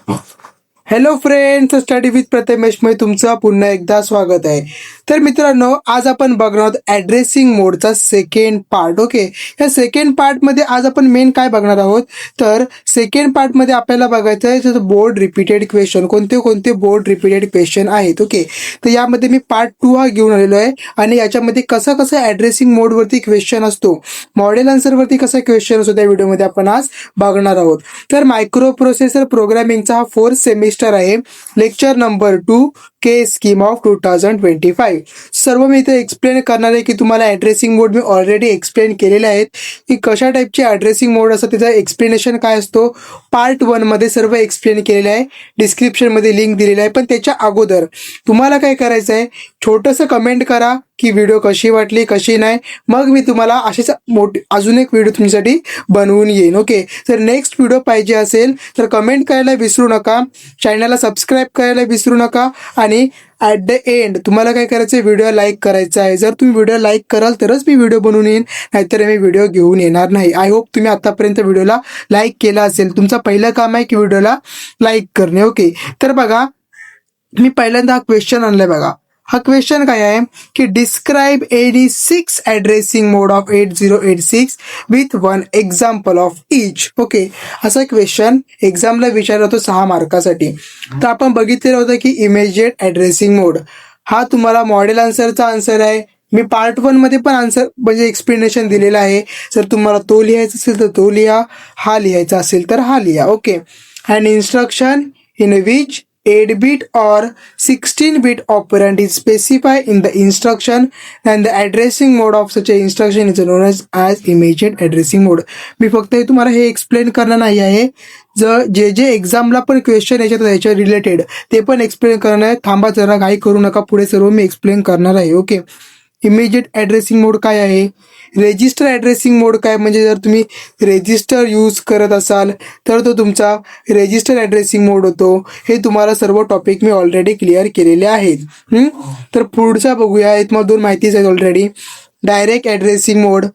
Hello friends, study with प्रथमेशमध्ये तुमचं पुन्हा एकदा स्वागत आहे. तर मित्रांनो, आज आपण बघणार आहोत ॲड्रेसिंग मोडचा सेकंड पार्ट. ओके, या सेकंड पार्टमध्ये आज आपण मेन काय बघणार आहोत, तर सेकंड पार्टमध्ये आपल्याला बघायचं आहे जसं बोर्ड रिपीटेड क्वेश्चन, कोणते कोणते बोर्ड रिपीटेड क्वेश्चन आहेत. ओके, तर यामध्ये मी पार्ट 2 हा घेऊन आलेलो आहे आणि याच्यामध्ये कसं ॲड्रेसिंग मोडवरती क्वेश्चन असतो, मॉडेल आन्सरवरती कसा क्वेश्चन असतो, त्या व्हिडिओमध्ये आपण आज बघणार आहोत. तर मायक्रो प्रोसेसर प्रोग्रामिंगचा हा 4th सेमिस्टर आहे, lecture number 2 K scheme of 2025. सर्व मी इथे एक्सप्लेन करणार आहे की तुम्हाला ॲड्रेसिंग मोड मी ऑलरेडी एक्सप्लेन केलेले आहेत की कशा टाईपचे ॲड्रेसिंग मोड असतं, त्याचा एक्सप्लेनेशन काय असतो. पार्ट 1 मध्ये सर्व एक्सप्लेन केलेलं आहे, डिस्क्रिप्शनमध्ये लिंक दिलेली आहे. पण त्याच्या अगोदर तुम्हाला काय करायचं आहे, छोटंसं कमेंट करा की व्हिडिओ कशी वाटली कशी नाही, मग मी तुम्हाला अशीच अजून एक व्हिडिओ तुमच्यासाठी बनवून येईन. ओके, तर नेक्स्ट व्हिडिओ पाहिजे असेल तर कमेंट करायला विसरू नका, चॅनलला सबस्क्राईब करायला विसरू नका आणि ॲट द एंड तुम्हाला काय करायचं आहे, व्हिडिओ लाईक करायचा आहे. जर तुम्ही व्हिडिओ लाईक कराल तरच मी व्हिडिओ बनवून येईन, नाहीतर मी व्हिडिओ घेऊन येणार नाही. आय होप तुम्ही आतापर्यंत व्हिडिओला लाईक केला असेल. तुमचं पहिलं काम आहे की व्हिडिओला लाईक करणे. ओके, तर बघा मी पहिल्यांदा हा क्वेश्चन आणलाय. बघा हा क्वेश्चन काय आहे की describe any 6 addressing mode of 8086 with 1 example of each. Okay, असा क्वेश्चन एक्झामला विचारला होतो 6 मार्कासाठी. तर आपण बघितलेलं होतं की इमेजिएट ॲड्रेसिंग मोड हा तुम्हाला मॉडेल आन्सरचा आन्सर आहे. मी पार्ट 1 मध्ये पण आन्सर म्हणजे एक्सप्लेनेशन दिलेलं आहे. जर तुम्हाला तो लिहायचा असेल तर तो लिहा, हा लिहायचा असेल तर हा लिहा. Okay, and instruction in which 8-bit or 16-bit operand is specified in the instruction and the addressing mode of such a instruction is known as immediate addressing mode. मी फक्त हे तुम्हाला हे एक्सप्लेन करणार नाही आहे, जर जे एक्झामला पण क्वेश्चन याच्या रिलेटेड ते पण एक्सप्लेन करणार आहे. थांबा जरा, घाई करू नका, पुढे सर्व मी एक्सप्लेन करणार आहे. ओके, इमिजिएट ॲड्रेसिंग मोड काय आहे, रेजिस्टर ॲड्रेसिंग मोड काय, म्हणजे जर तुम्ही रेजिस्टर यूज करत असाल तर तो तुमचा रेजिस्टर ॲड्रेसिंग मोड होतो. हे तुम्हाला सर्व टॉपिक मी ऑलरेडी क्लिअर केलेले आहेत. तर पुढचा बघूया, यातमधून माहितीच आहे ऑलरेडी. डायरेक्ट ॲड्रेसिंग मोड,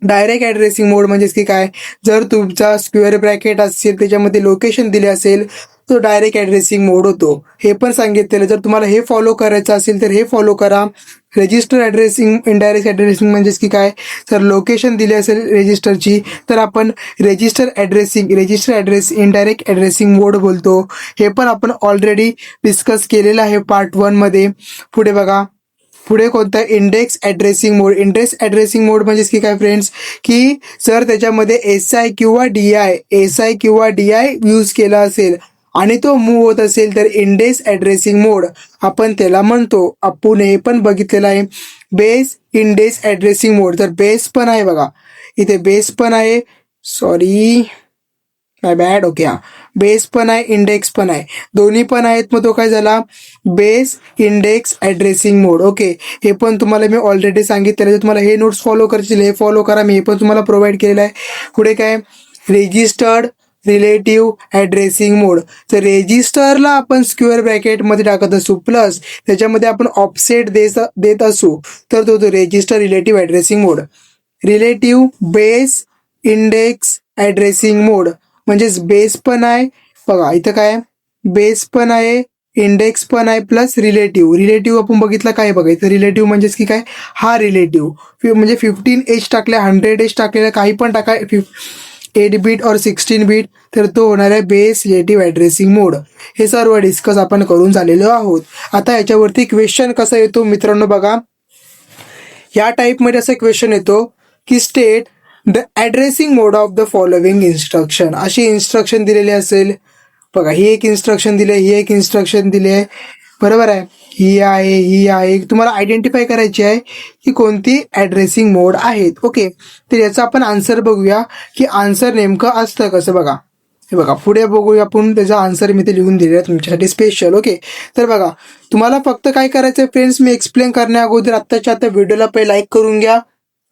डायरेक्ट ॲड्रेसिंग मोड म्हणजेच की काय, जर तुमचा स्क्वेअर ब्रॅकेट असेल त्याच्यामध्ये लोकेशन दिले असेल तो डायरेक्ट ॲड्रेसिंग मोड होतो. हे पण सांगितलेलं, जर तुम्हाला हे फॉलो करायचं असेल तर हे फॉलो करा. रेजिस्टर ॲड्रेसिंग, इनडायरेक्ट ॲड्रेसिंग म्हणजेच की काय, जर लोकेशन दिली असेल रेजिस्टरची तर आपण रेजिस्टर ॲड्रेस इनडायरेक्ट ॲड्रेसिंग मोड बोलतो. हे पण आपण ऑलरेडी डिस्कस केलेलं आहे पार्ट 1 मध्ये. पुढे बघा, पुढे कोणता, इंडेक्स ॲड्रेसिंग मोड. इंडेक्स ॲड्रेसिंग मोड म्हणजेच की काय फ्रेंड्स, की जर त्याच्यामध्ये एसआय किंवा डीआय यूज केला असेल आणि तो मूव्ह होत असेल तर इंडेक्स ॲड्रेसिंग मोड आपण त्याला म्हणतो. आपण हे पण बघितलेलं आहे. बेस इंडेक्स ॲड्रेसिंग मोड, तर बेस पण आहे बघा, इथे बेस पण आहे, सॉरी माय बॅड. ओके, हा बेस पण आहे, इंडेक्स पण आहे, दोन्ही पण आहेत. मग तो काय झाला, बेस इंडेक्स ॲड्रेसिंग मोड. ओके, हे पण तुम्हाला मी ऑलरेडी सांगितलेलं आहे. तुम्हाला हे नोट्स फॉलो करायचे हे फॉलो करा, मी हे पण तुम्हाला प्रोव्हाइड केलेलं आहे. पुढे काय, रेजिस्टर्ड रिलेटिव्ह ॲड्रेसिंग मोड. तर रेजिस्टरला आपण स्क्वेअर ब्रॅकेटमध्ये टाकत असू प्लस त्याच्यामध्ये आपण ऑफसेट देत असू तर तो रेजिस्टर रिलेटिव्ह ॲड्रेसिंग मोड. रिलेटिव्ह बेस इंडेक्स ॲड्रेसिंग मोड म्हणजेच बेस पण आहे बघा, इथं काय बेस पण आहे, इंडेक्स पण आहे प्लस रिलेटिव्ह आपण बघितलं काय बघा, इथं रिलेटिव्ह म्हणजेच की काय, हा रिलेटिव्ह म्हणजे 15H टाकल्या 100H टाकलेला काही पण टाका, 8-bit और 16-bit, तर तो होणार आहे बेस रिलेटिव्ह ॲड्रेसिंग मोड. हे सर्व डिस्कस आपण करून झालेलो आहोत. आता याच्यावरती क्वेश्चन कसा येतो मित्रांनो बघा, या टाईपमध्ये असा क्वेश्चन येतो की state the addressing mode of the following instruction. अशी इन्स्ट्रक्शन दिलेली असेल बघा, ही एक इन्स्ट्रक्शन दिली आहे, ही एक इन्स्ट्रक्शन दिली आहे, बरोबर आहे, ही आहे. तुम्हाला आयडेंटिफाय करायची आहे की कोणती ॲड्रेसिंग मोड आहेत. ओके, तर याचा आपण आन्सर बघूया की आन्सर नेमकं असतं कसं. बघा हे बघा, पुढे बघूया आपण त्याचा आन्सर मी ते लिहून दिलेला आहे तुमच्यासाठी स्पेशल. ओके, तर बघा तुम्हाला फक्त काय करायचं आहे फ्रेंड्स, मी एक्सप्लेन करण्या अगोदर आत्ताच्या आता व्हिडिओला पहिले लाईक करून घ्या,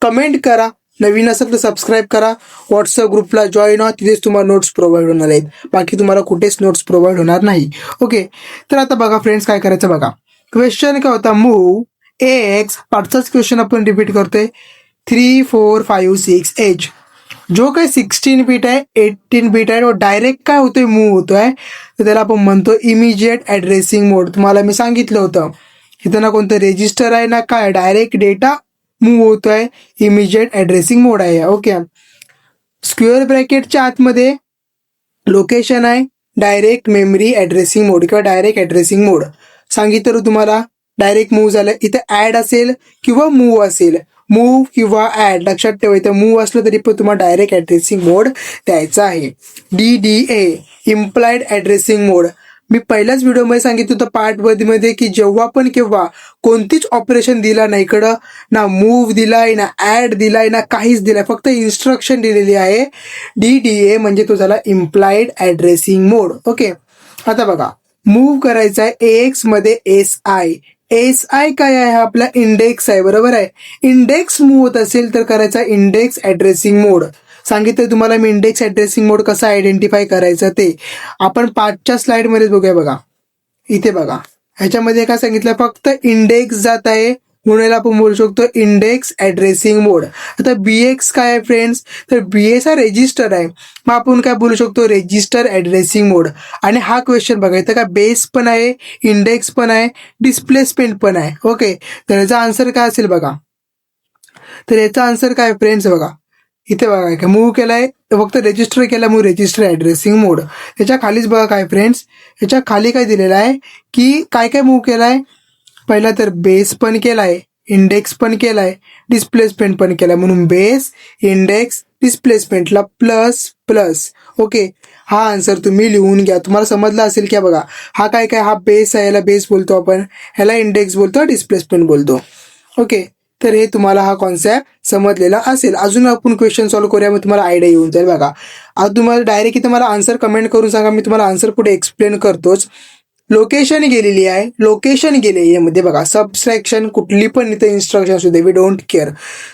कमेंट करा, नवीन असेल तर सबस्क्राईब करा, व्हॉट्सअप ग्रुपला जॉईन व्हा, तिथेच तुम्हाला नोट्स प्रोव्हाइड होणार आहेत, बाकी तुम्हाला कुठेच नोट्स प्रोव्हाइड होणार नाही. ओके, तर आता बघा फ्रेंड्स काय करायचं बघा, क्वेश्चन काय होता, मूव्ह एक्स, पाठचाच क्वेश्चन आपण रिपीट करतोय, 3 4 5 6 H. जो काही 16 बीट आहे 18 बीट आहे तो डायरेक्ट काय होतोय मूव्ह होतोय, तर त्याला आपण म्हणतो इमिजिएट ॲड्रेसिंग मोड. तुम्हाला मी सांगितलं होतं इथं ना कोणतं रेजिस्टर आहे ना काय, डायरेक्ट डेटा मूव्ह होतोय, इमिजिएट ॲड्रेसिंग मोड आहे. ओके, स्क्वेअर ब्रॅकेटच्या आतमध्ये लोकेशन आहे डायरेक्ट मेमरी ॲड्रेसिंग मोड किंवा डायरेक्ट ॲड्रेसिंग मोड. सांगितलं तुम्हाला डायरेक्ट मूव्ह झालं, इथे ॲड असेल किंवा मूव्ह असेल, मूव्ह किंवा ॲड लक्षात ठेवायचं. मूव्ह असलं तरी पण तुम्हाला डायरेक्ट ॲड्रेसिंग मोड द्यायचा आहे. DDA इम्प्लाइड ॲड्रेसिंग मोड. मी पहिल्याच व्हिडिओमध्ये सांगितलं होतं पार्टमध्ये की जेव्हा पण केव्हा कोणतीच ऑपरेशन दिला नाही, इकडं ना मूव्ह दिलाय ना ॲड दिलाय ना काहीच दिलाय, फक्त इन्स्ट्रक्शन दिलेली आहे. DDA म्हणजे तो झाला इम्प्लाइड ॲड्रेसिंग मोड. ओके, आता बघा मूव्ह करायचा आहे AX मध्ये SI. SI काय आहे, हा आपला इंडेक्स आहे, बरोबर आहे. इंडेक्स मूव्ह होत असेल तर करायचा इंडेक्स ॲड्रेसिंग मोड. सांगितलं तुम्हाला मी इंडेक्स ॲड्रेसिंग मोड कसा आयडेंटिफाय करायचं ते आपण 5च्या स्लाइडमध्ये बघूया. बघा इथे बघा, ह्याच्यामध्ये काय सांगितलं, फक्त इंडेक्स जात आहे म्हणून आपण बोलू शकतो इंडेक्स ॲड्रेसिंग मोड. आता BX काय आहे फ्रेंड्स, तर BS हा रेजिस्टर आहे, मग आपण काय बोलू शकतो रेजिस्टर ॲड्रेसिंग मोड. आणि हा क्वेश्चन बघा इथं काय बेस पण आहे, इंडेक्स पण आहे, डिस्प्लेसमेंट पण आहे. ओके, तर याचा आन्सर काय असेल बघा, तर याचा आन्सर काय फ्रेंड्स बघा इथे बघा, काय मूव्ह केलाय फक्त रेजिस्टर केला मग रेजिस्टर ॲड्रेसिंग मोड. त्याच्या खालीच बघा काय फ्रेंड्स, याच्या खाली काय दिलेलं आहे की काय काय मूव्ह केलाय, पहिला तर बेस पण केलाय, इंडेक्स पण केलाय, डिस्प्लेसमेंट पण केलाय, म्हणून बेस इंडेक्स डिस्प्लेसमेंटला प्लस प्लस. ओके, हा आन्सर तुम्ही लिहून घ्या, तुम्हाला समजला असेल की बघा हा काय काय, हा बेस आहे, याला बेस बोलतो आपण, ह्याला इंडेक्स बोलतो, डिस्प्लेसमेंट बोलतो. ओके, तर हे तुम्हाला हा कॉन्सेप्ट समजलेला असेल. अजून आपण क्वेश्चन सॉल्व्ह करूया, मग तुम्हाला आयडिया येऊन जाईल. बघा आता तुम्हाला डायरेक्ट इथं मला आन्सर कमेंट करून सांगा, मी तुम्हाला आन्सर पुढे एक्सप्लेन करतोच. लोकेशन गेलेली आहे, लोकेशन गेले यामध्ये बघा सबस्ट्रॅक्शन, कुठली पण इथं इन्स्ट्रक्शन असू दे, वी डोंट केअर.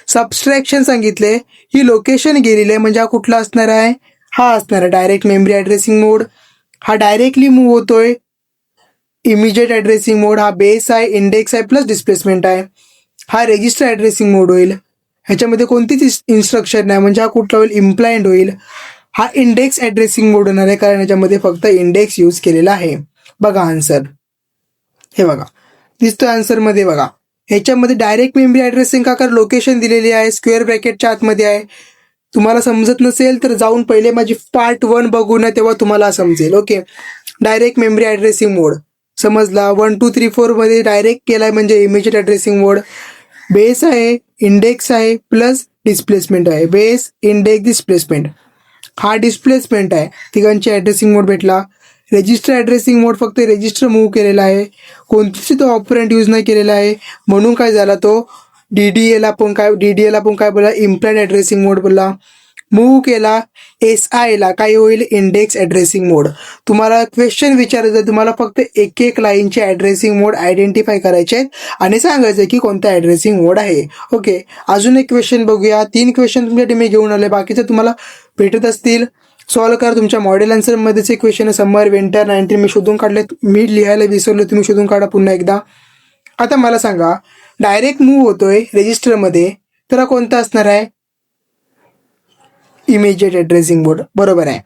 सबस्ट्रॅक्शन सांगितले, ही लोकेशन गेलेली आहे म्हणजे हा कुठला असणार आहे, हा असणार आहे डायरेक्ट मेमरी ॲड्रेसिंग मोड. हा डायरेक्टली मूव्ह होतोय, इमिजिएट ॲड्रेसिंग मोड. हा बेस आहे, इंडेक्स आहे, प्लस डिस्प्लेसमेंट आहे. हा रेजिस्टर ॲड्रेसिंग मोड होईल, ह्याच्यामध्ये कोणतीच इन्स्ट्रक्शन नाही म्हणजे हा कुठला होईल, इम्प्लाइंड होईल. हा इंडेक्स ॲड्रेसिंग मोड होणार आहे कारण ह्याच्यामध्ये फक्त इंडेक्स यूज केलेला आहे. बघा आन्सर, हे बघा दिसतोय आन्सरमध्ये. बघा ह्याच्यामध्ये डायरेक्ट मेमरी ॲड्रेसिंग का, कर लोकेशन दिलेली आहे, स्क्वेअर ब्रॅकेटच्या आतमध्ये आहे. तुम्हाला समजत नसेल तर जाऊन पहिले माझी पार्ट 1 बघू ना, तेव्हा तुम्हाला समजेल. ओके, डायरेक्ट मेमरी ॲड्रेसिंग मोड समजला. 1 2 3 4 मध्ये डायरेक्ट केलाय म्हणजे इमिजिएट ॲड्रेसिंग मोड. बेस आहे, इंडेक्स आहे, प्लस डिस्प्लेसमेंट आहे, बेस इंडेक्स डिस्प्लेसमेंट. हा डिस्प्लेसमेंट आहे, तिघांची ॲड्रेसिंग मोड भेटला. रेजिस्टर ॲड्रेसिंग मोड फक्त रेजिस्टर मूव्ह केलेला आहे, कोणतीच तो ऑपरेंट यूज नाही केलेला आहे, म्हणून काय झाला तो DDAला पण काय बोला, इम्प्लाइड ॲड्रेसिंग मोड बोलला. मूव्ह केला SIला काय होईल, इंडेक्स ॲड्रेसिंग मोड. तुम्हाला क्वेश्चन विचारायचं, तुम्हाला फक्त एक एक लाईनचे ॲड्रेसिंग मोड आयडेंटिफाय करायचे आहेत आणि सांगायचं की कोणता ॲड्रेसिंग मोड आहे. ओके, अजून एक क्वेश्चन बघूया. 3 क्वेश्चन तुमच्यासाठी मी घेऊन आले, बाकीचे तुम्हाला भेटत असतील. सॉल्व्ह करा. तुमच्या मॉडेल आन्सरमध्येच एक क्वेश्चन आहे, समर विंटर 19 मी शोधून काढले, मी लिहायला विसरलो, तुम्ही शोधून काढा पुन्हा एकदा. आता मला सांगा डायरेक्ट मूव्ह होतोय रेजिस्टरमध्ये, तर कोणता असणार आहे, इमिजिएट ॲड्रेसिंग मोड, बरोबर आहे.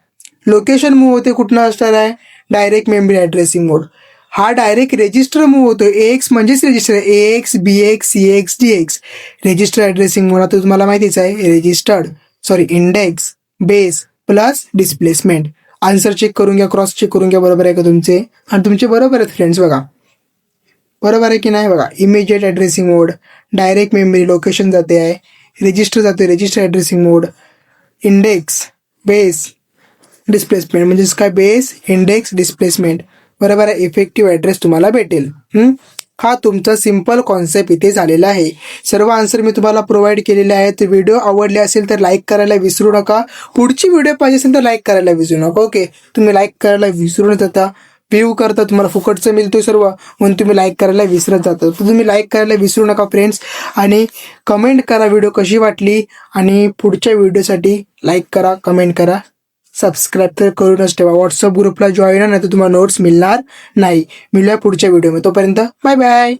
लोकेशन मूव्ह होते, कुठनं असणार आहे, डायरेक्ट मेमरी ॲड्रेसिंग मोड. हा डायरेक्ट रेजिस्टर मूव्ह होतो, AX म्हणजेच रेजिस्टर आहे, AX BX CX DX. Register addressing mode आता तुम्हाला माहितीच आहे, index base plus displacement. Answer check करून घ्या, क्रॉस चेक करून घ्या, बरोबर आहे का तुमचे, आणि तुमचे बरोबर आहेत फ्रेंड्स. बघा बरोबर आहे की नाही. बघा इमिजिएट ॲड्रेसिंग मोड, डायरेक्ट मेमरी लोकेशन जाते आहे, रेजिस्टर जाते रेजिस्टर ॲड्रेसिंग मोड, इंडेक्स बेस डिस्प्लेसमेंट म्हणजेच काय, बेस इंडेक्स डिस्प्लेसमेंट, बरोबर आहे. इफेक्टिव्ह ॲड्रेस तुम्हाला भेटेल. हा तुमचा सिम्पल कॉन्सेप्ट इथे झालेला आहे. सर्व आन्सर मी तुम्हाला प्रोव्हाइड केलेले आहेत. व्हिडिओ आवडले असेल तर लाईक करायला विसरू नका. पुढची व्हिडिओ पाहिजे असेल तर लाईक करायला विसरू नका. ओके, तुम्ही लाईक करायला विसरून जाता, व्ह्यू करता, तुम्हाला फुकटचं मिळतोय सर्व, म्हणून तुम्ही लाईक करायला विसरत जाता. तर तुम्ही लाईक करायला विसरू नका फ्रेंड्स, आणि कमेंट करा व्हिडिओ कशी वाटली, आणि पुढच्या व्हिडिओसाठी लाईक करा, कमेंट करा, सबस्क्राईब तर करूनच ठेवा. व्हॉट्सअप ग्रुपला जॉईन नाही तर तुम्हाला नोट्स मिळणार नाही. मिळूया पुढच्या व्हिडिओमध्ये, तोपर्यंत बाय बाय.